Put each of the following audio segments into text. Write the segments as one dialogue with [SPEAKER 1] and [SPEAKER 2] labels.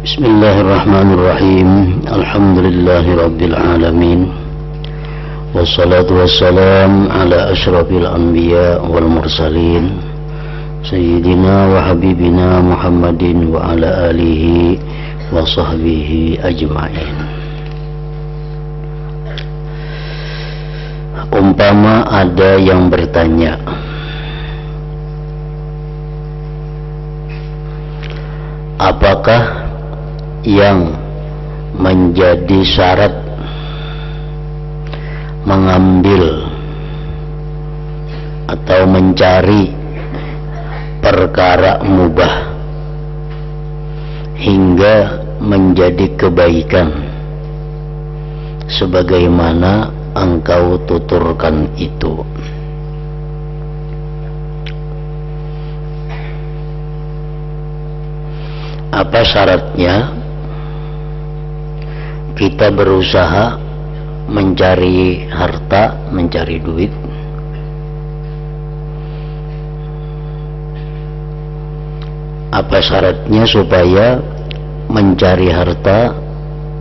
[SPEAKER 1] Bismillahirrahmanirrahim. Alhamdulillahirabbil alamin. Wassalatu wassalam ala asyrafil anbiya wal mursalin sayyidina wa habibina Muhammadin wa ala alihi wa sahbihi ajma'in. Umpama ada yang bertanya, apakah yang menjadi syarat mengambil atau mencari perkara mubah hingga menjadi kebaikan sebagaimana engkau tuturkan itu? Apa syaratnya kita berusaha mencari harta, mencari duit? Apa syaratnya supaya mencari harta,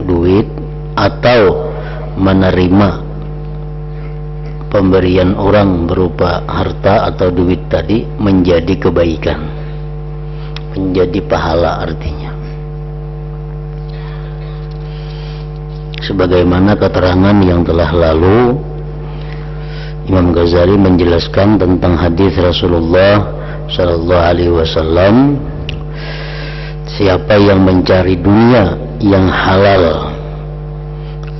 [SPEAKER 1] duit, atau menerima pemberian orang berupa harta atau duit tadi menjadi kebaikan, menjadi pahala artinya? Sebagaimana keterangan yang telah lalu, Imam Ghazali menjelaskan tentang hadis Rasulullah sallallahu alaihi wasallam, siapa yang mencari dunia yang halal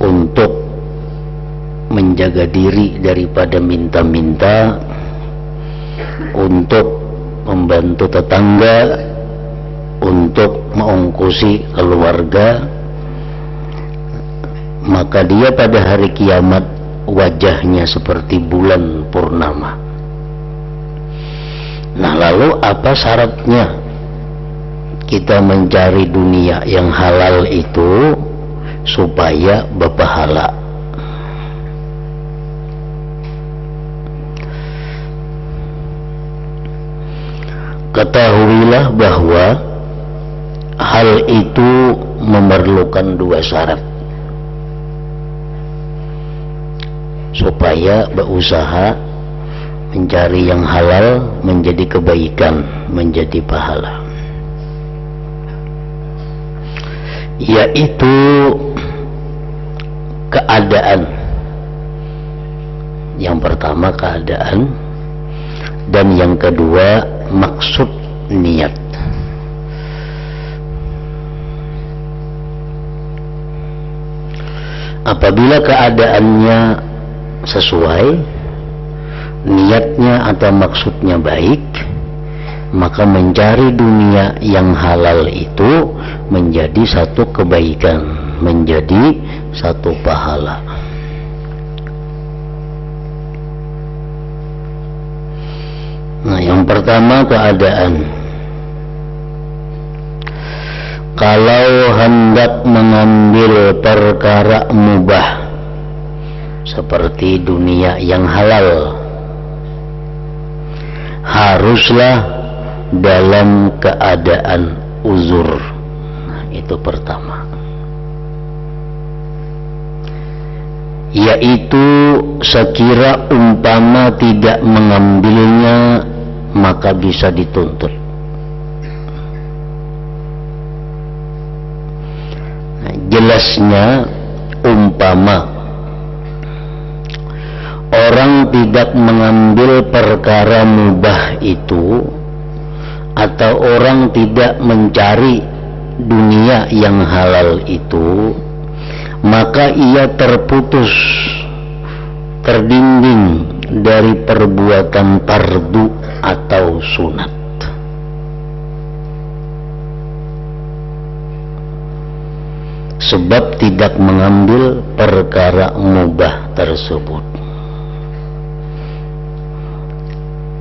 [SPEAKER 1] untuk menjaga diri daripada minta-minta, untuk membantu tetangga, untuk mengongkosi keluarga, maka dia pada hari kiamat wajahnya seperti bulan purnama. Nah, lalu apa syaratnya kita mencari dunia yang halal itu supaya berpahala? Ketahuilah bahwa hal itu memerlukan dua syarat supaya berusaha mencari yang halal menjadi kebaikan, menjadi pahala, yaitu keadaan. Yang pertama keadaan, dan yang kedua maksud, niat. Apabila keadaannya sesuai, niatnya atau maksudnya baik, maka mencari dunia yang halal itu menjadi satu kebaikan, menjadi satu pahala. Nah, yang pertama keadaan. Kalau hendak mengambil perkara mubah seperti dunia yang halal, haruslah dalam keadaan uzur. Nah, itu pertama, yaitu sekira umpama tidak mengambilnya maka bisa dituntut. Nah, jelasnya umpama orang tidak mengambil perkara mubah itu, atau orang tidak mencari dunia yang halal itu, maka ia terputus, terdinding dari perbuatan fardu atau sunat. Sebab tidak mengambil perkara mubah tersebut.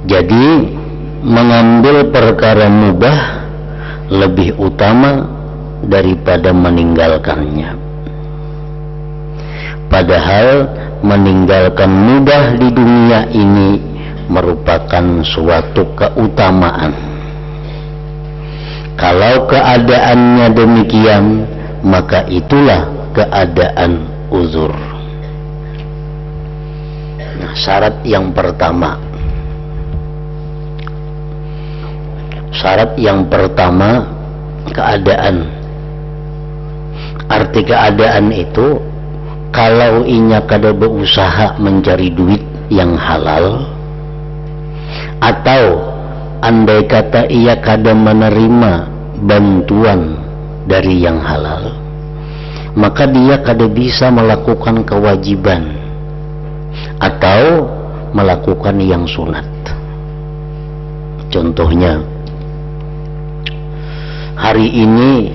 [SPEAKER 1] Jadi mengambil perkara mubah lebih utama daripada meninggalkannya. Padahal meninggalkan mubah di dunia ini merupakan suatu keutamaan. Kalau keadaannya demikian, maka itulah keadaan uzur. Nah, syarat yang pertama. Syarat yang pertama, keadaan. Arti keadaan itu, kalau inya kada berusaha mencari duit yang halal, atau andai kata ia kada menerima bantuan dari yang halal, maka dia kada bisa melakukan kewajiban atau melakukan yang sunat. Contohnya, hari ini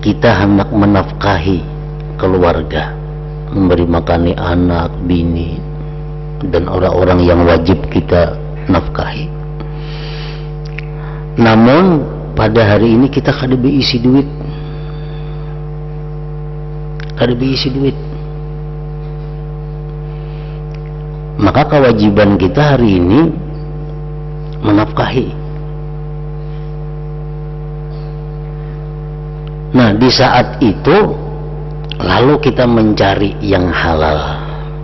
[SPEAKER 1] kita hendak menafkahi keluarga, memberi makani anak, bini, dan orang-orang yang wajib kita nafkahi. Namun pada hari ini kita kada berisi duit, maka kewajiban kita hari ini menafkahi. Nah, di saat itu lalu kita mencari yang halal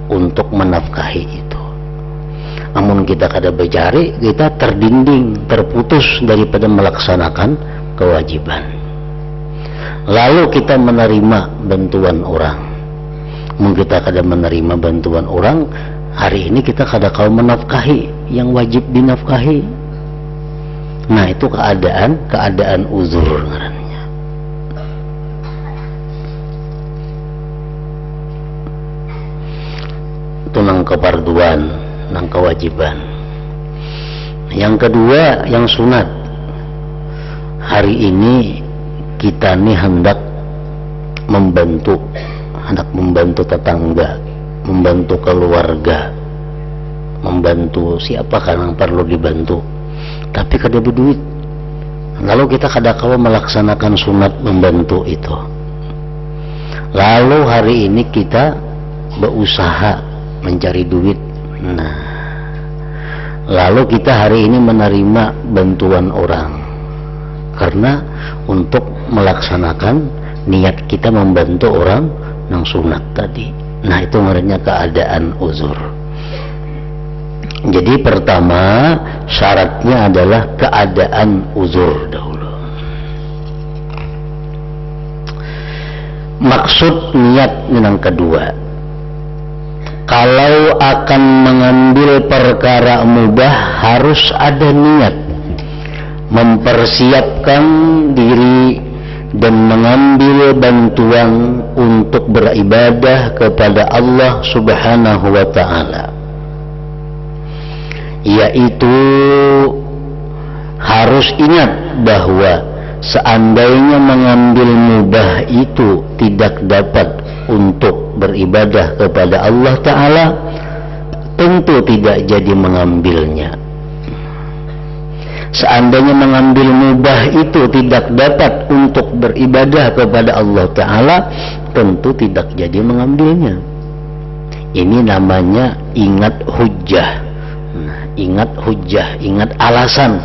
[SPEAKER 1] untuk menafkahi itu. Namun kita kada mencari, kita terdinding, terputus daripada melaksanakan kewajiban. Lalu kita menerima bantuan orang. Mungkin kita kada menerima bantuan orang, hari ini kita kada kau menafkahi yang wajib dinafkahi. Nah, itu keadaan uzur ngarannya. Itu nang keparduan, nang kewajiban. Yang kedua, yang sunat. Hari ini kita nih hendak membantu tetangga, membantu keluarga, membantu siapa kan yang perlu dibantu, tapi kada berduit. Lalu kita kada kau melaksanakan sunat membantu itu. Lalu hari ini kita berusaha mencari duit. Nah, lalu kita hari ini menerima bantuan orang karena untuk melaksanakan niat kita membantu orang yang sunat tadi. Nah, itu ngarannya keadaan uzur. Jadi pertama syaratnya adalah keadaan uzur dahulu. Maksud niat yang kedua, kalau akan mengambil perkara mubah harus ada niat, mempersiapkan diri dan mengambil bantuan untuk beribadah kepada Allah Subhanahu wa ta'ala, yaitu harus ingat bahwa seandainya mengambil mubah itu tidak dapat untuk beribadah kepada Allah Ta'ala, tentu tidak jadi mengambilnya. Seandainya mengambil mubah itu tidak dapat untuk beribadah kepada Allah Ta'ala, tentu tidak jadi mengambilnya. Ini namanya ingat hujjah. Ingat hujjah, ingat alasan.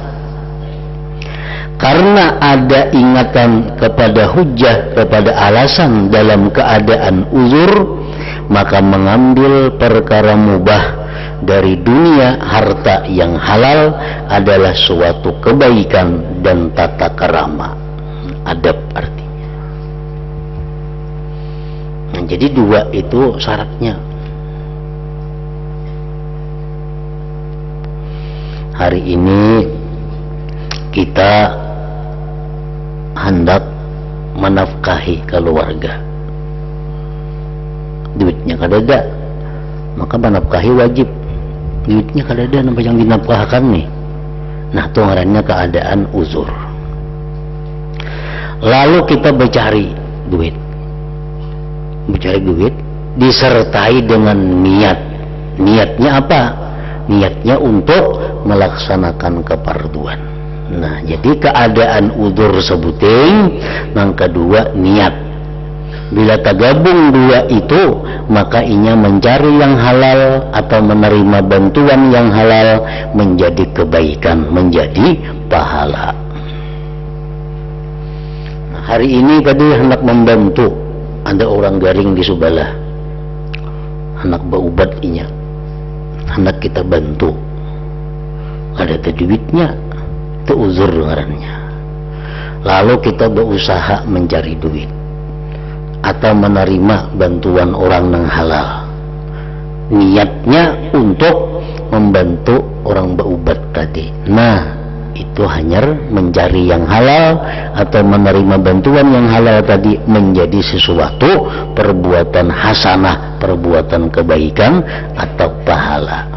[SPEAKER 1] Karena ada ingatan kepada hujjah, kepada alasan dalam keadaan uzur, maka mengambil perkara mubah dari dunia harta yang halal adalah suatu kebaikan dan tata kerama, adab artinya. Nah, jadi dua itu syaratnya. Hari ini kita hendak menafkahi keluarga, duitnya kada ada, maka menafkahi wajib. Duitnya kada ada, nampak yang dinafkahkan nih. Nah, itu ngarannya keadaan uzur. Lalu kita mencari duit disertai dengan niat. Niatnya apa? Niatnya untuk melaksanakan keparduan. Nah, jadi keadaan uzur sebuting, yang kedua niat. Bila tergabung dua itu, maka inya mencari yang halal atau menerima bantuan yang halal menjadi kebaikan, menjadi pahala. hari ini tadi hendak membantu ada orang garing di Subalah, hendak berobat inya, hendak kita bantu, ada duitnya, itu uzur ngarannya. Lalu kita berusaha mencari duit atau menerima bantuan orang yang halal, niatnya untuk membantu orang berobat tadi. Nah, itu hanya mencari yang halal atau menerima bantuan yang halal tadi menjadi sesuatu perbuatan hasanah, perbuatan kebaikan atau pahala.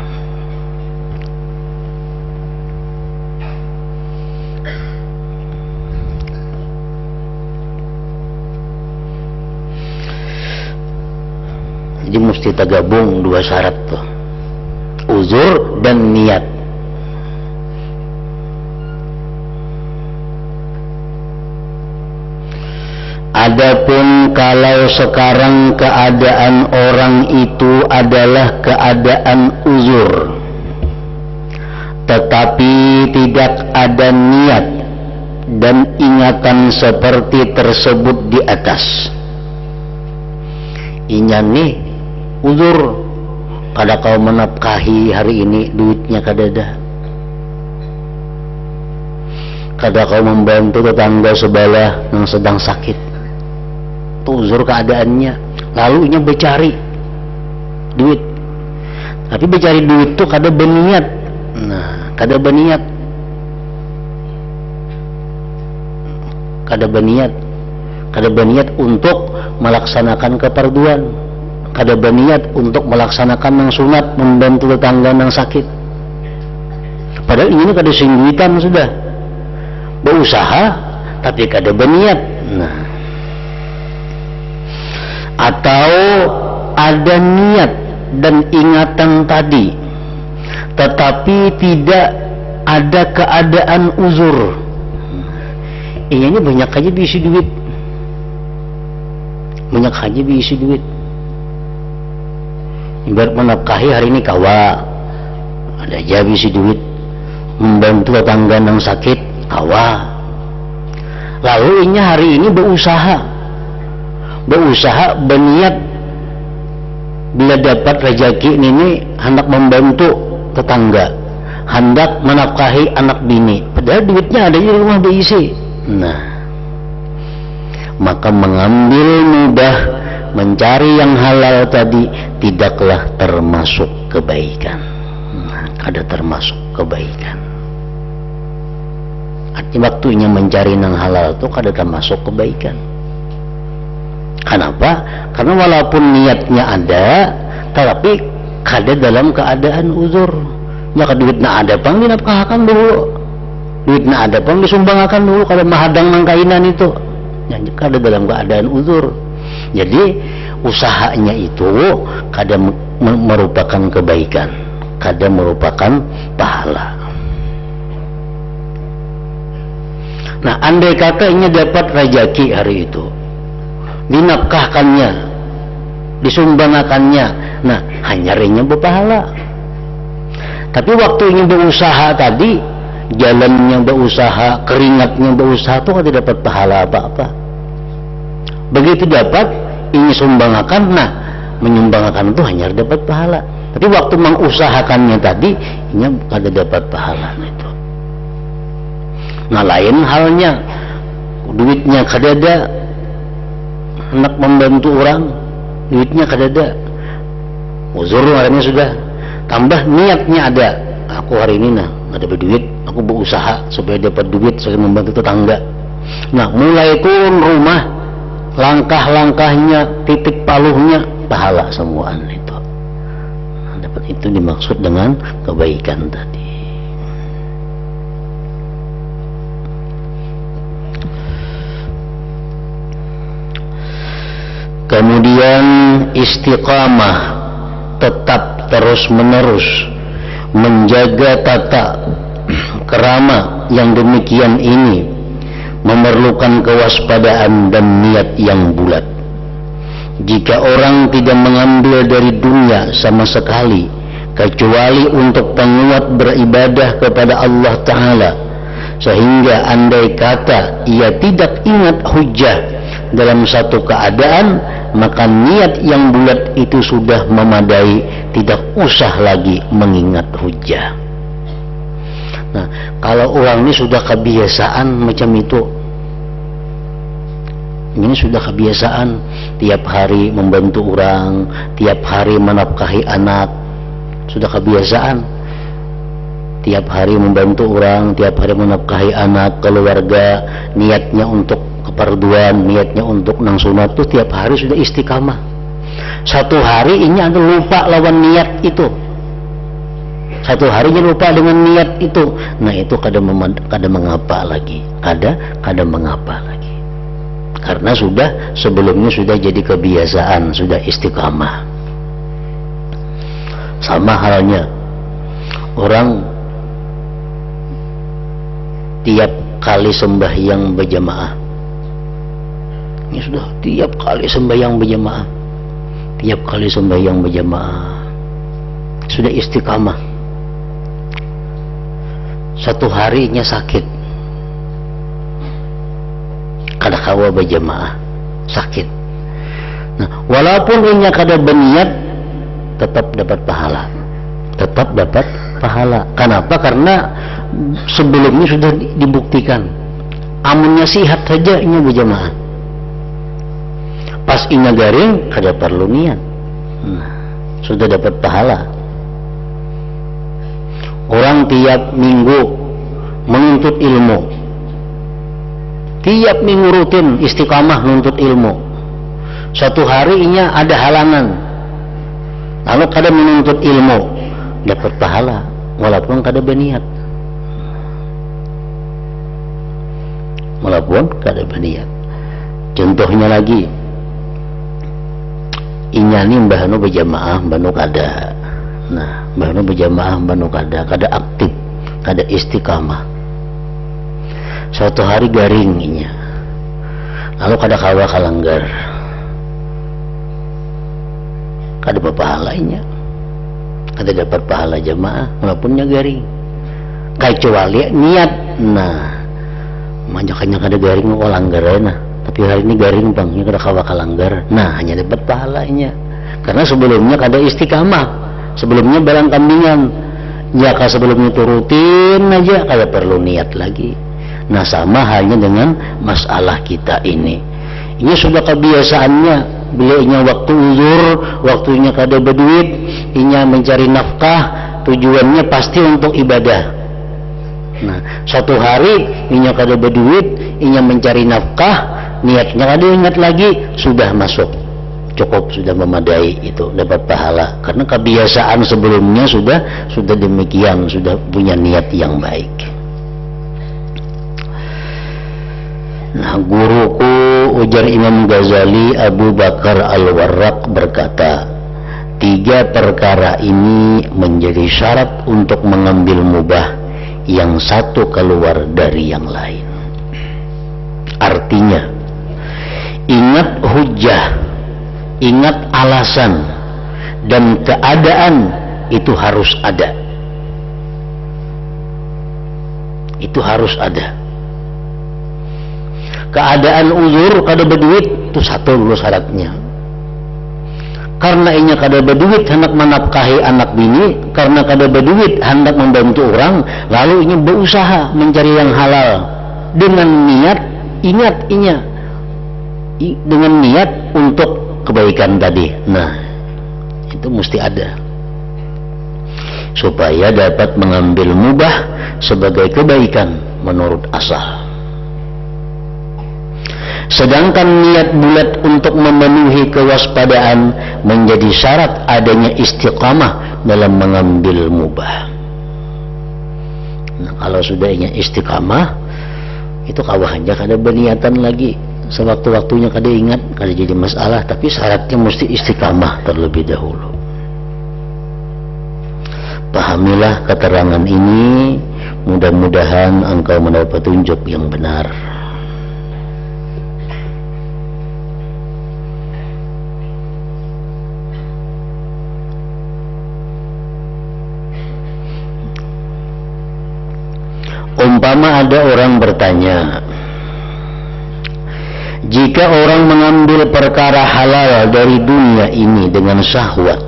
[SPEAKER 1] Jadi mesti tergabung dua syarat tuh, uzur dan niat. Adapun kalau sekarang keadaan orang itu adalah keadaan uzur, tetapi tidak ada niat dan ingatan seperti tersebut di atas, inya nih uzur, kada kau menafkahi hari ini duitnya kadada, kada kau membantu tetangga sebelah yang sedang sakit, itu uzur keadaannya. Lalu inya becari duit, tapi becari duit tuh kada berniat. Nah, kada berniat, kada berniat untuk melaksanakan keperluan, kada berniat untuk melaksanakan yang sunat, membantu tetangga yang sakit. Padahal ini kada singgitan sudah berusaha tapi kada berniat. Nah, atau ada niat dan ingatan tadi tetapi tidak ada keadaan uzur, ini banyak aja diisi duit, banyak aja diisi duit. Ibarat menafkahi hari ini kawa, ada aja diisi duit, membantu tetangga yang sakit kawa. Lalu ini hari ini berusaha berniat bila dapat rezeki ini hendak membantu tetangga, hendak menafkahi anak bini, padahal duitnya ada di rumah diisi. Nah, maka mengambil mudah mencari yang halal tadi tidaklah termasuk kebaikan. Nah, ada termasuk kebaikan. Artinya waktunya mencari yang halal itu kada termasuk kebaikan. Kenapa? Karena walaupun niatnya ada, tetapi kada dalam keadaan uzur. Ya duitnya ada pang dinafkahkan dulu, duitnya ada pang disumbangkan dulu, kada mahadang nang kainan itu. Ya, kada dalam keadaan uzur. Jadi usahanya itu kada merupakan kebaikan, kada merupakan pahala. Nah, andai kata ini dapat rezeki hari itu, dinafkahkannya, disumbangkannya, nah hanyarinya berpahala. Tapi waktu ini berusaha tadi, jalannya berusaha, keringatnya berusaha itu tidak dapat pahala apa-apa. Begitu dapat ini sumbangkan, nah menyumbangkan itu hanya dapat pahala. Tapi waktu mengusahakannya tadi, ini kada dapat pahala itu. Nah, lain halnya duitnya kada ada, hendak membantu orang, duitnya kada ada, uzur orangnya sudah, tambah niatnya ada, aku hari ini nah ada berduit, aku berusaha supaya dapat duit supaya membantu tetangga. Nah, mulai turun rumah, langkah-langkahnya, titik paluhnya pahala semuaan itu. Nah, dapat itu dimaksud dengan kebaikan tadi. Kemudian istiqamah, tetap terus menerus menjaga tata kerama yang demikian ini memerlukan kewaspadaan dan niat yang bulat. Jika orang tidak mengambil dari dunia sama sekali kecuali untuk penguat beribadah kepada Allah Ta'ala, sehingga andai kata ia tidak ingat hujjah dalam satu keadaan, maka niat yang bulat itu sudah memadai, tidak usah lagi mengingat hujjah. Nah, kalau orang ini sudah kebiasaan macam itu, ini sudah kebiasaan tiap hari membantu orang, tiap hari menafkahi anak, sudah kebiasaan tiap hari membantu orang, tiap hari menafkahi anak, keluarga, niatnya untuk keperduan, niatnya untuk nang sunat itu tiap hari sudah istiqamah. Satu hari ini ada lupa lawan niat itu, satu harinya lupa dengan niat itu. Nah itu kada mengapa lagi, kada mengapa lagi, karena sudah sebelumnya sudah jadi kebiasaan, sudah istiqamah. Sama halnya orang tiap kali sembahyang berjamaah, ini sudah tiap kali sembahyang berjamaah, tiap kali sembahyang berjamaah sudah istiqamah. Satu harinya sakit, kada kawa berjamaah, sakit. Nah, walaupun inya kada berniat, tetap dapat pahala, tetap dapat pahala. Kenapa? Karena sebelumnya sudah dibuktikan, amunnya sihat saja inya berjamaah, pas inya garing kada perlu niat, nah, sudah dapat pahala. Orang tiap minggu menuntut ilmu, tiap minggu rutin istiqamah menuntut ilmu, satu hari inya ada halangan, lalu kada menuntut ilmu, dapat pahala walaupun kada berniat, walaupun kada berniat. Contohnya lagi, inya ni mbahnu berjamaah, mbahnu kada. Nah, mbahnu berjamaah, mbahnu kada aktif, kada istiqamah. Suatu hari garing inya, lalu kada kawa kalanggar, kada berpahala inya, kada dapat pahala jamaah walaupun garing, kecuali niat. Nah, manjakannya kada garing kok langgar nah, tapi hari ini garing bang, ini kada kawa kalanggar, nah hanya dapat pahalanya karena sebelumnya kada istiqamah, sebelumnya barang kambingan. Jika sebelumnya itu rutin aja, kada perlu niat lagi. Nah, sama halnya dengan masalah kita ini. Ini sudah kebiasaannya, bila inya waktu uzur, waktunya kada berduit, inya mencari nafkah, tujuannya pasti untuk ibadah. Nah, suatu hari inya kada berduit, inya mencari nafkah, niatnya kada ingat lagi, sudah masuk, cukup, sudah memadai, itu dapat pahala karena kebiasaan sebelumnya sudah demikian, sudah punya niat yang baik. Nah, guruku, ujar Imam Ghazali, Abu Bakar Al-Warraq berkata, 3 perkara ini menjadi syarat untuk mengambil mubah, yang satu keluar dari yang lain. Artinya, ingat hujjah, ingat alasan, dan keadaan itu harus ada. Itu harus ada. Keadaan uzur kada berduit itu satu dulu syaratnya. Karena inya kada berduit hendak menafkahi anak bini, karena kada berduit hendak membantu orang, lalu inya berusaha mencari yang halal dengan niat, ingat inya dengan niat untuk kebaikan tadi. Nah, itu mesti ada supaya dapat mengambil mubah sebagai kebaikan menurut asal. Sedangkan niat bulat untuk memenuhi kewaspadaan menjadi syarat adanya istiqamah dalam mengambil mubah. Nah, kalau sudah istiqamah, itu kawahannya kada berniatan lagi, sewaktu-waktunya kada ingat, kada jadi masalah, tapi syaratnya mesti istiqamah terlebih dahulu. Pahamilah keterangan ini, mudah-mudahan engkau mendapat petunjuk yang benar. Umpama ada orang bertanya, jika orang mengambil perkara halal dari dunia ini dengan syahwat,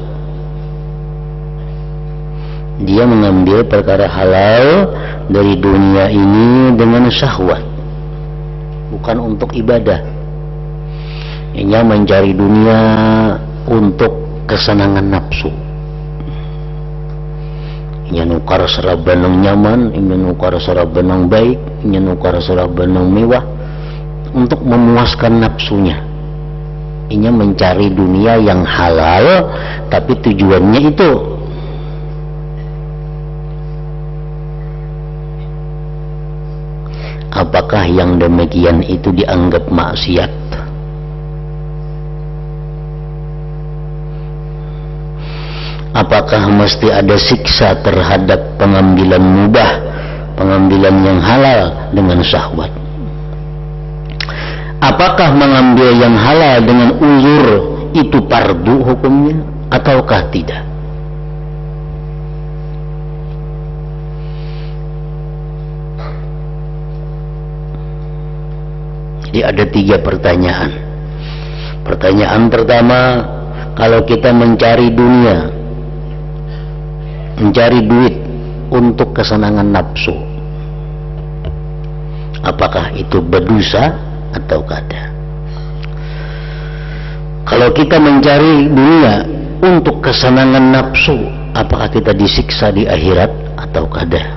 [SPEAKER 1] dia mengambil perkara halal dari dunia ini dengan syahwat, bukan untuk ibadah. Ia mencari dunia untuk kesenangan nafsu. Ia nukar saraban yang nyaman, ia nukar saraban yang baik, ia nukar saraban yang mewah untuk memuaskan nafsunya. Ia mencari dunia yang halal, tapi tujuannya itu. Apakah yang demikian itu dianggap maksiat? Apakah mesti ada siksa terhadap pengambilan mubah, pengambilan yang halal dengan syahwat? Apakah mengambil yang halal dengan uzur itu fardu hukumnya ataukah tidak? Jadi ada 3 pertanyaan. Pertanyaan pertama, kalau kita mencari dunia, mencari duit untuk kesenangan nafsu, apakah itu berdosa atau kada? Kalau kita mencari dunia untuk kesenangan nafsu, apakah kita disiksa di akhirat atau kada?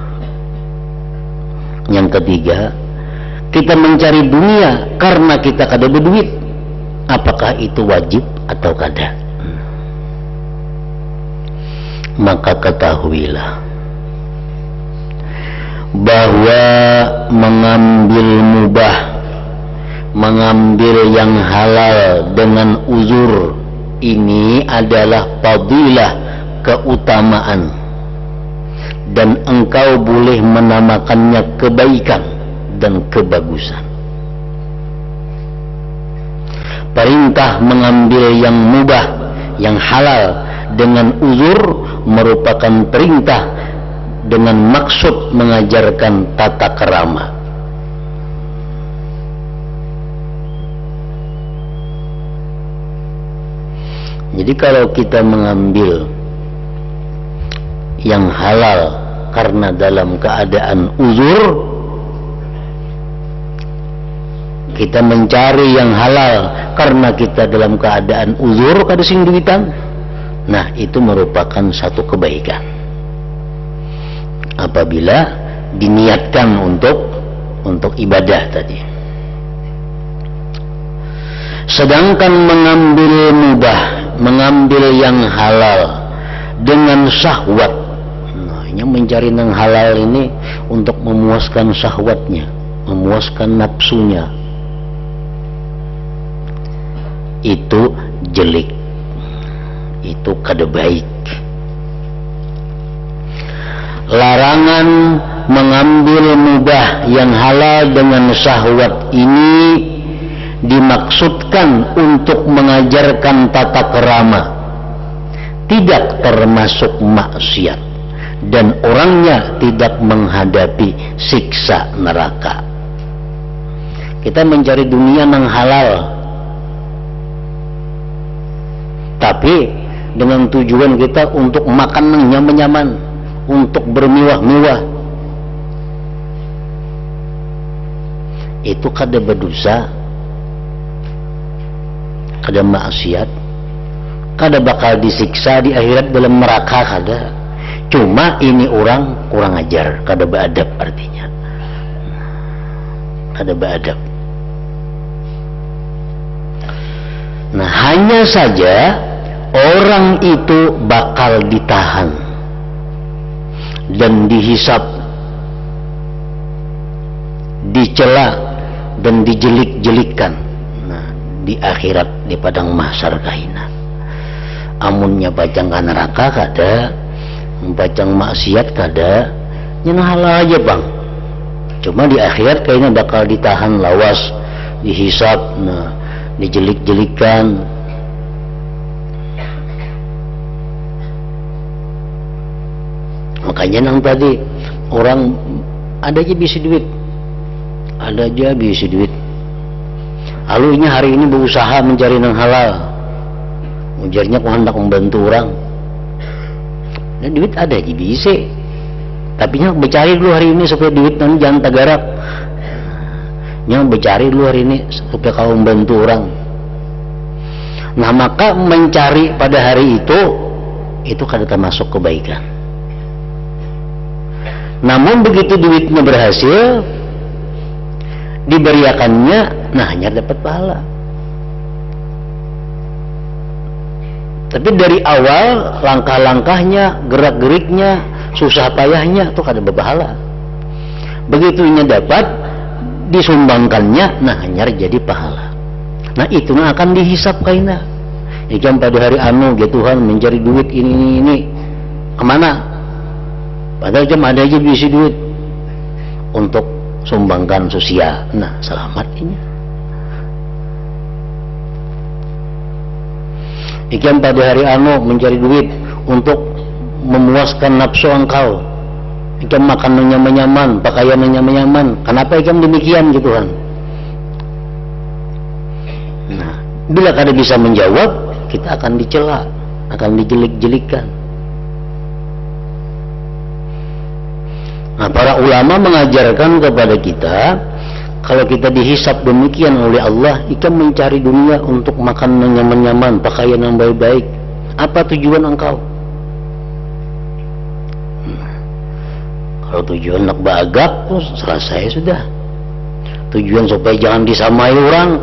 [SPEAKER 1] Yang ketiga, kita mencari dunia karena kita kada berduit, apakah itu wajib atau kada? Maka ketahuilah bahwa mengambil mubah, mengambil yang halal dengan uzur ini adalah fadilah, keutamaan, dan engkau boleh menamakannya kebaikan dan kebagusan. Perintah mengambil yang mubah, yang halal dengan uzur merupakan perintah dengan maksud mengajarkan tata kerama. Jadi kalau kita mengambil yang halal karena dalam keadaan uzur, kita mencari yang halal karena kita dalam keadaan uzur kada sing duitan, nah itu merupakan satu kebaikan apabila diniatkan untuk ibadah tadi. Sedangkan mengambil mubah, mengambil yang halal dengan syahwat, nah ini mencari yang halal ini untuk memuaskan syahwatnya, memuaskan nafsunya, itu jelek, itu kada baik. Larangan mengambil mubah yang halal dengan syahwat ini dimaksudkan untuk mengajarkan tata kerama, tidak termasuk maksiat, dan orangnya tidak menghadapi siksa neraka. Kita mencari dunia yang halal, tapi dengan tujuan kita untuk makan yang nyaman-nyaman, untuk bermewah-mewah, itu kada berdosa, kada maksiat, kada bakal disiksa di akhirat dalam neraka, kada. Cuma ini orang kurang ajar, kada beradab, artinya kada beradab. Nah, hanya saja orang itu bakal ditahan dan dihisap, dicela dan dijelik-jelikkan, nah, di akhirat, di padang mahsyar kahina. Amunnya bacang ka neraka kada, bacang maksiat kada, nyenah halal aja bang. Cuma di akhirat kayaknya bakal ditahan lawas, dihisap, nah, dijelik-jelikkan. Makanya nang tadi orang ada aja bisa duit, ada aja bisa duit. Lalu hari ini berusaha mencari yang halal, ujarnya aku hendak membantu orang. Dan duit ada aja bisa, tapi nya bercari dulu hari ini supaya duit nanti jangan tagarap. Nya bercari dulu hari ini supaya kau membantu orang. Nah maka mencari pada hari itu kada termasuk kebaikan. Namun begitu duitnya berhasil diberiakannya, nah hanya dapat pahala. Tapi dari awal langkah-langkahnya, gerak-geriknya, susah payahnya itu kada berpahala. Begitu ini dapat disumbangkannya, nah hanya jadi pahala. Nah itu akan dihisap kaina. Jam pada hari anu ya Tuhan mencari duit ini kemana? Padahal jam ada aja bisa duit untuk sumbangkan sosial. Nah selamat ini. Jam pada hari anu mencari duit untuk memuaskan nafsu engkau. Jam makan nyaman-nyaman, pakaian nyaman-nyaman. Kenapa jam demikian gitu kan? Nah, bila kada bisa menjawab, kita akan dicela, akan dijelik-jelikan. Nah, para ulama mengajarkan kepada kita, kalau kita dihisap demikian oleh Allah, ikan mencari dunia untuk makan yang nyaman-nyaman, pakaian yang baik-baik. Apa tujuan engkau? Kalau tujuan nak bagak, selesai sudah. Tujuan supaya jangan disamai orang,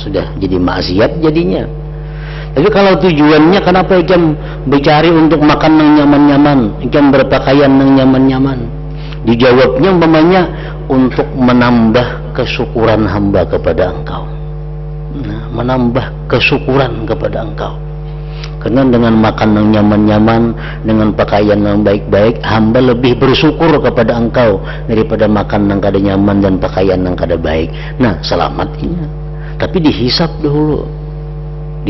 [SPEAKER 1] sudah jadi maksiat jadinya. Tapi kalau tujuannya kenapa ikan mencari untuk makan yang nyaman-nyaman, ikan berpakaian yang nyaman-nyaman? Dijawabnya umpamanya untuk menambah kesyukuran hamba kepada engkau. Nah, menambah kesyukuran kepada engkau. Karena dengan makan yang nyaman-nyaman, dengan pakaian yang baik-baik, hamba lebih bersyukur kepada engkau daripada makan yang kada nyaman dan pakaian yang kada baik. Nah, selamat ini. Tapi dihisap dulu,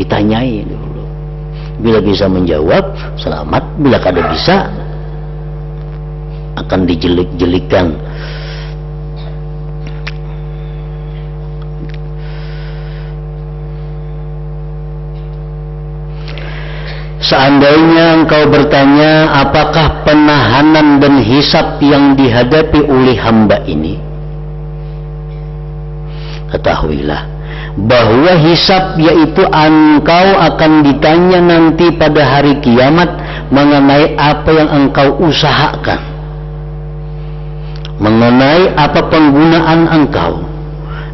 [SPEAKER 1] ditanyai dulu. Bila bisa menjawab, selamat. Bila kada bisa, akan dijelik-jelikan. Seandainya engkau bertanya apakah penahanan dan hisab yang dihadapi oleh hamba ini, ketahuilah bahwa hisab yaitu engkau akan ditanya nanti pada hari kiamat mengenai apa yang engkau usahakan, mengenai apa penggunaan engkau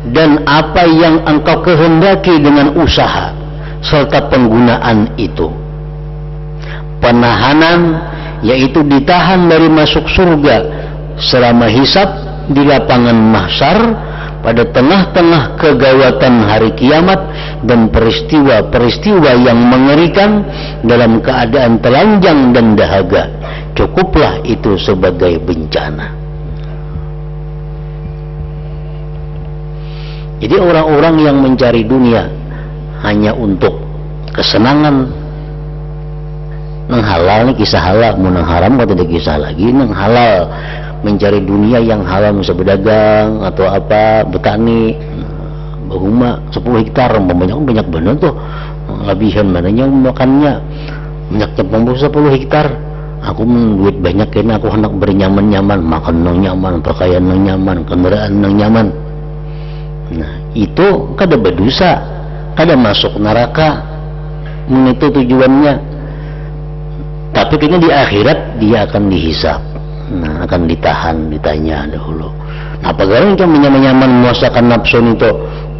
[SPEAKER 1] dan apa yang engkau kehendaki dengan usaha serta penggunaan itu. Penahanan yaitu ditahan dari masuk surga selama hisab di lapangan mahsyar pada tengah-tengah kegawatan hari kiamat dan peristiwa-peristiwa yang mengerikan dalam keadaan telanjang dan dahaga. Cukuplah itu sebagai bencana. Jadi orang-orang yang mencari dunia hanya untuk kesenangan, nang halal ini kisah halal, mau nang haram kata tidak kisah lagi. Nang halal mencari dunia yang halal, bisa berdagang atau apa, bertani, berhuma 10 hektar, banyak benar tuh, lebihan mananya makannya, banyaknya pembuh 10 hektar. Aku duit banyak kayaknya aku hendak bernyaman-nyaman, makan nang nyaman, pakaian nang nyaman, kendaraan nang nyaman. Nah itu kada berdosa, kada masuk neraka, itu tujuannya. Tapi kayaknya di akhirat dia akan dihisap. Nah, akan ditahan, ditanya dahulu. Nah, apakah kita nyaman-nyaman memuasakan nafsu itu?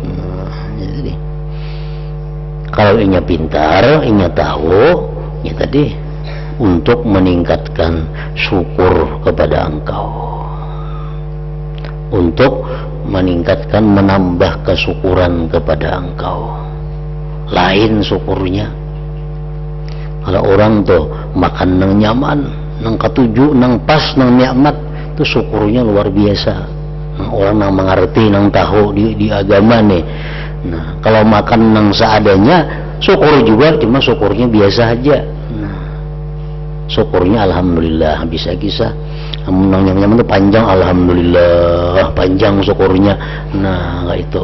[SPEAKER 1] Nah, jadi kalau inya pintar, inya tahu, ya tadi untuk meningkatkan syukur kepada engkau, untuk meningkatkan, menambah kesyukuran kepada engkau. Lain syukurnya. Kalau orang tuh makan nang nyaman, nang ketujuh, nang pas, nang nikmat, itu syukurnya luar biasa. Nah, orang nang mengerti, nang tahu di agama nih. Nah, kalau makan nang seadanya, syukur juga, cuma syukurnya biasa aja. Nah, syukurnya alhamdulillah bisa kisah. nyaman itu panjang, alhamdulillah, panjang syukurnya. Nah, enggak, itu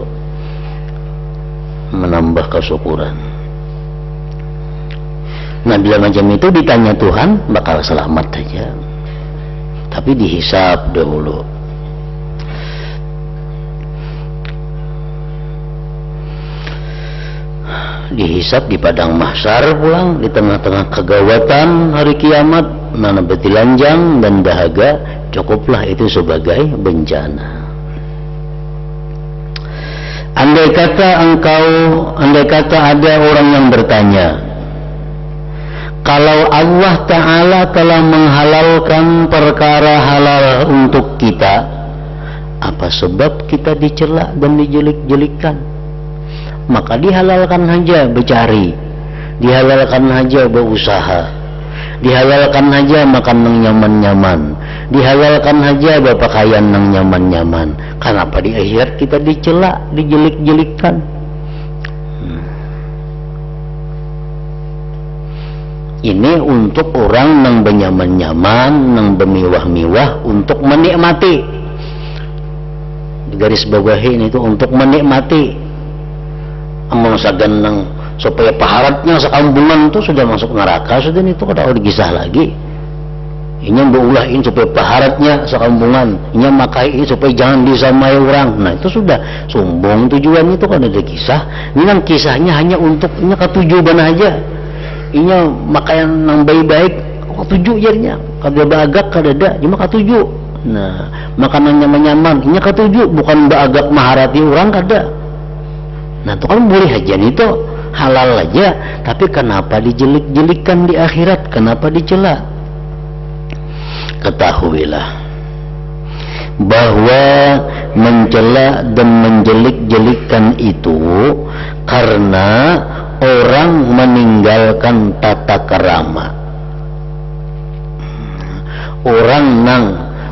[SPEAKER 1] menambah kesyukuran. Nah, bila macam itu ditanya Tuhan, bakal selamat saja. Tapi dihisab dahulu. Dihisab di padang mahsyar pulang, di tengah-tengah kegawatan hari kiamat, nana betilanjang dan dahaga, cukuplah itu sebagai bencana. Andai kata ada orang yang bertanya, kalau Allah Ta'ala telah menghalalkan perkara halal untuk kita, apa sebab kita dicela dan dijelik-jelikkan? Maka dihalalkan saja bercari, dihalalkan saja berusaha, dihalalkan saja makan yang nyaman-nyaman, dihalalkan saja berpakaian yang nyaman-nyaman. Kenapa di akhirat kita dicela, dijelik-jelikkan? Ini untuk orang yang benyaman-nyaman, yang bermewah-mewah, untuk menikmati. Di garis bawahi ini itu untuk menikmati. Amal sagan nang supaya paharatnya sekambungan itu sudah masuk neraka, sudah itu kada digisah lagi. Inya beulahin supaya paharatnya sekambungan, inya makai ini supaya jangan disamai orang. Nah, itu sudah sombong tujuan itu kada ada kisah. Ini kan kisahnya hanya untuk inya ketujuan aja. Inya makai yang baik-baik, ketuju jadinya. Kada bagak kada ada, cuma ketuju. Nah, makanan nyaman-nyaman, inya ketuju, bukan bagak maharati orang kada. Nah, itu kan boleh aja itu halal aja, tapi kenapa dijelik-jelikkan di akhirat? Kenapa dicela? Ketahuilah bahwa mencela dan menjelik-jelikkan itu karena orang meninggalkan tata kerama. Orang nang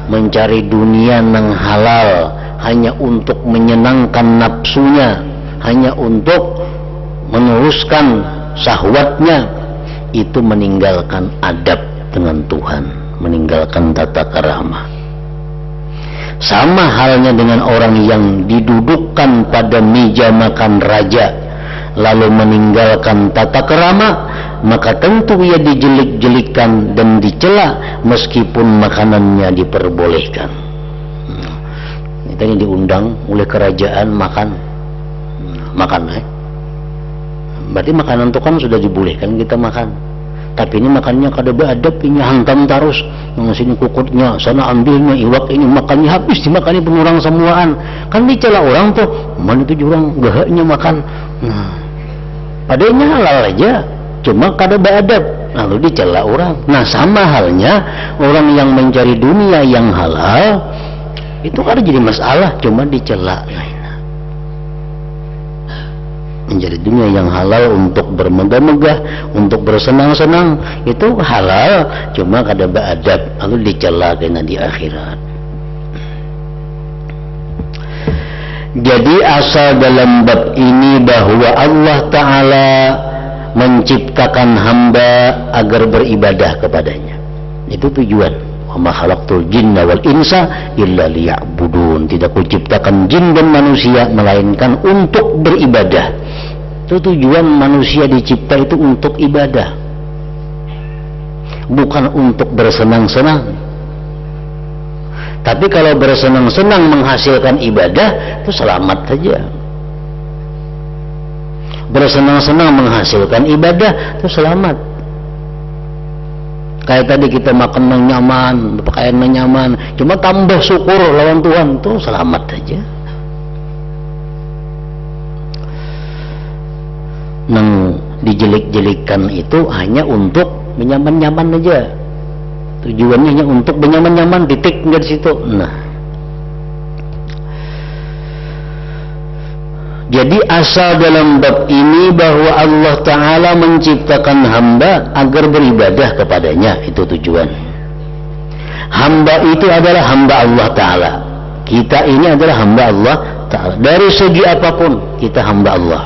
[SPEAKER 1] mencari dunia nang halal hanya untuk menyenangkan nafsunya, hanya untuk meneruskan syahwatnya, itu meninggalkan adab dengan Tuhan, meninggalkan tata kerama. Sama halnya dengan orang yang didudukkan pada meja makan raja lalu meninggalkan tata kerama, maka tentu ia dijelik-jelikkan dan dicela meskipun makanannya diperbolehkan. Kita ini diundang oleh kerajaan makan, berarti makanan itu kan sudah dibolehkan kita makan, tapi ini makannya kada beadab, ini hantam terus, yang sini kukutnya, sana ambilnya, iwak ini makannya habis, dimakani penurang semuaan, kan dicela orang tuh, mana itu jurang gahaknya makan. Nah, padanya halal aja, cuma kada beadab, lalu dicela orang. Nah, sama halnya orang yang mencari dunia yang halal, itu kada jadi masalah, cuma dicela. Menjadi dunia yang halal untuk bermegah-megah, untuk bersenang-senang, itu halal, cuma kada beadab, lalu dicela kena di akhirat. Jadi asal dalam bab ini bahwa Allah Ta'ala menciptakan hamba agar beribadah kepadanya. Itu tujuan. Wa ma khalaqtul jinna wal insa illa liya'budun. Tidak kuciptakan jin dan manusia melainkan untuk beribadah. Itu tujuan manusia dicipta itu untuk ibadah, bukan untuk bersenang-senang. Tapi kalau bersenang-senang menghasilkan ibadah, itu selamat saja. Bersenang-senang menghasilkan ibadah, itu selamat. Kayak tadi kita makan yang nyaman, pakaian yang nyaman, cuma tambah syukur lawan Tuhan, itu selamat saja. Nang dijelik-jelikkan itu hanya untuk menyaman-nyaman aja. Tujuannya hanya untuk benyaman-nyaman, titik enggak di situ. Nah, jadi asal dalam bab ini bahwa Allah Ta'ala menciptakan hamba agar beribadah kepadanya, itu tujuan. Hamba itu adalah hamba Allah Ta'ala. Kita ini adalah hamba Allah Ta'ala. Dari segi apapun kita hamba Allah.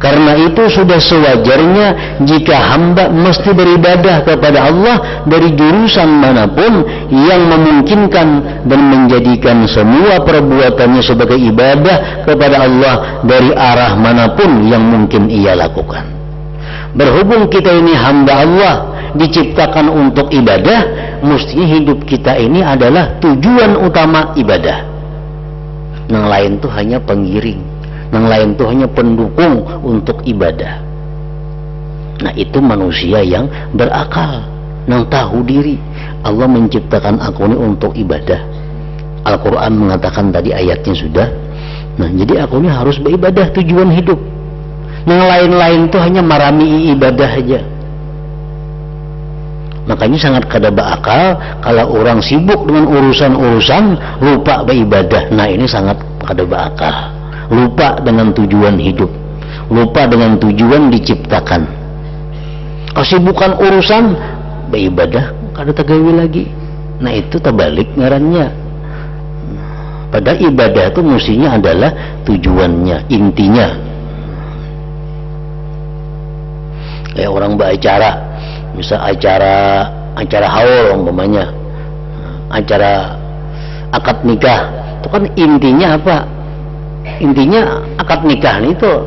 [SPEAKER 1] Karena itu sudah sewajarnya jika hamba mesti beribadah kepada Allah dari jurusan manapun yang memungkinkan dan menjadikan semua perbuatannya sebagai ibadah kepada Allah dari arah manapun yang mungkin ia lakukan. Berhubung kita ini hamba Allah, diciptakan untuk ibadah, mestinya hidup kita ini adalah tujuan utama ibadah. Yang lain itu hanya pengiring, yang lain itu hanya pendukung untuk ibadah. Nah, itu manusia yang berakal, yang tahu diri. Allah menciptakan aku ini untuk ibadah. Al-Quran mengatakan tadi ayatnya sudah. Nah, jadi aku ini harus beribadah, tujuan hidup. Yang lain-lain itu hanya marami ibadah aja. Makanya sangat kada berakal kalau orang sibuk dengan urusan-urusan lupa beribadah. Nah, ini sangat kada berakal. Lupa dengan tujuan hidup, lupa dengan tujuan diciptakan. Kesibukan urusan beribadah kada tegawi lagi. Nah, itu terbalik ngarannya. Pada ibadah itu mestinya adalah tujuannya, intinya. Kayak orang beracara, misal acara haul umpamanya, acara akad nikah, itu kan intinya apa? Intinya akad nikah itu.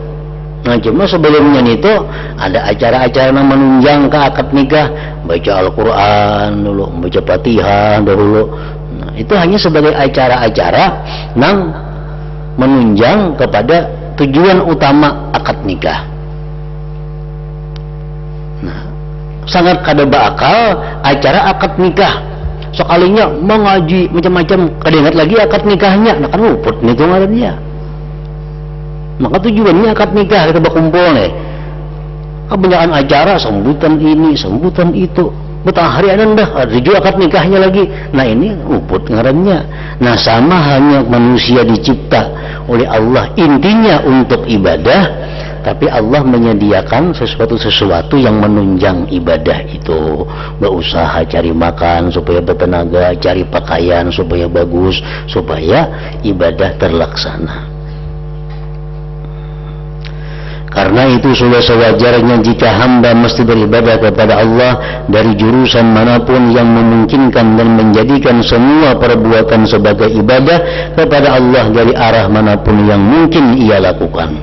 [SPEAKER 1] Nah, cuma sebelumnya itu ada acara-acara yang menunjang ke akad nikah, baca Al-Quran dulu, baca Fatihah dulu. Nah, itu hanya sebagai acara-acara yang menunjang kepada tujuan utama akad nikah. Nah, sangat kada beakal acara akad nikah. Sekalinya mengaji macam-macam, kada ingat lagi akad nikahnya. Nah, kan luput nih tuh ngarannya. Maka tujuannya akad nikah kita berkumpul nih. Kebanyakan acara sambutan ini, sambutan itu. Betah hari dah ada juga akad nikahnya lagi. Nah, ini luput ngarannya. Nah, sama halnya manusia dicipta oleh Allah intinya untuk ibadah, tapi Allah menyediakan sesuatu yang menunjang ibadah itu. Berusaha cari makan supaya bertenaga, cari pakaian supaya bagus, supaya ibadah terlaksana. Karena itu sudah sewajarnya jika hamba mesti beribadah kepada Allah dari jurusan manapun yang memungkinkan dan menjadikan semua perbuatan sebagai ibadah kepada Allah dari arah manapun yang mungkin ia lakukan.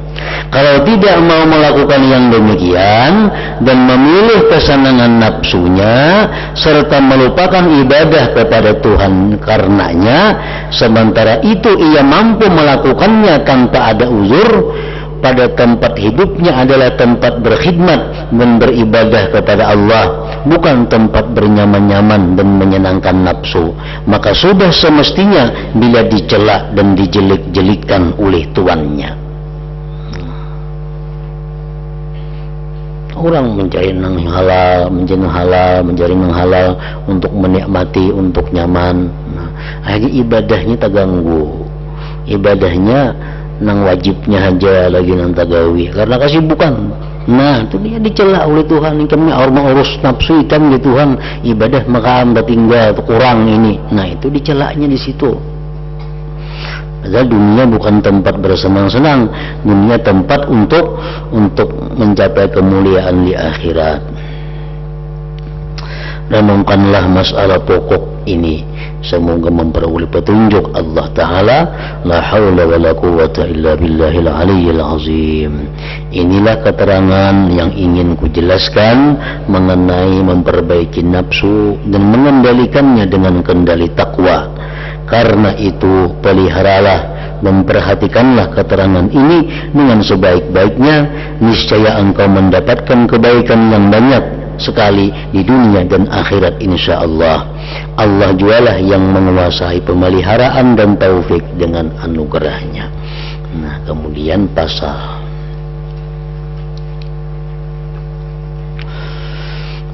[SPEAKER 1] Kalau tidak mau melakukan yang demikian dan memilih kesenangan nafsunya serta melupakan ibadah kepada Tuhan karenanya, sementara itu ia mampu melakukannya tanpa ada uzur, pada tempat hidupnya adalah tempat berkhidmat dan beribadah kepada Allah, bukan tempat bernyaman-nyaman dan menyenangkan nafsu, maka sudah semestinya bila dicela dan dijelik-jelikkan oleh tuannya. Orang mencari yang halal, mencari yang halal untuk menikmati, untuk nyaman. Nah, akhirnya ibadahnya terganggu, ibadahnya nang wajibnya aja lagi nang tagawi karena kesibukan. Nah, itu dia dicela oleh Tuhan. Kami urus nafsu ikan di Tuhan, ibadah maka amba tinggal kurang ini. Nah, itu dicelaknya di situ. Padahal dunia bukan tempat bersenang-senang, dunia tempat untuk mencapai kemuliaan di akhirat. Renungkanlah masalah pokok ini, semoga memperoleh petunjuk Allah Ta'ala. La hawla wa la quwwata illa billahil aliyyil azim. Inilah keterangan yang ingin kujelaskan mengenai memperbaiki nafsu dan mengendalikannya dengan kendali takwa. Karena itu peliharalah, memperhatikanlah keterangan ini dengan sebaik-baiknya, niscaya engkau mendapatkan kebaikan yang banyak sekali di dunia dan akhirat insyaallah. Allah jualah yang menguasai pemeliharaan dan taufik dengan anugerahnya. Nah, kemudian pasal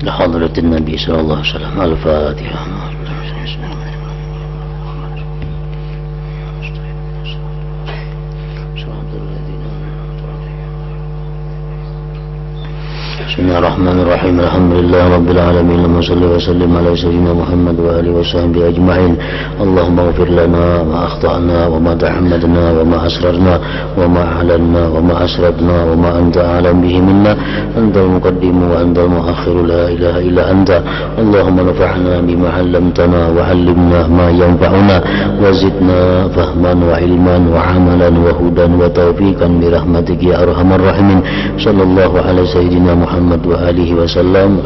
[SPEAKER 1] Hadratin Nabi sallallahu alaihi wasallam. Al-Fatihah. Bismillahirrahmanirrahim. Alhamdulillahirabbil alamin. Allahumma shalli wa sallim ala sayyidina Muhammad wa alihi wa sahbihi ajma'in. Allahumma ighfir lana ma akhtana wa ma tahammadna wa ma asrarna wa ma a'lanna wa ma asrafna wa ma anta a'lam bihi minna. Antal muqaddimu wa antal muakhiru, la ilaha illa anta. Allahumma nafa'na bima 'allamtana wa 'allimna ma yanfa'una wa zidna fahman wa ilman wa 'amalan wa hudan wa taufiqan bi rahmatika ya arhamar rahimin. Sallallahu ala sayyidina Muhammad wa alihi wa sallam.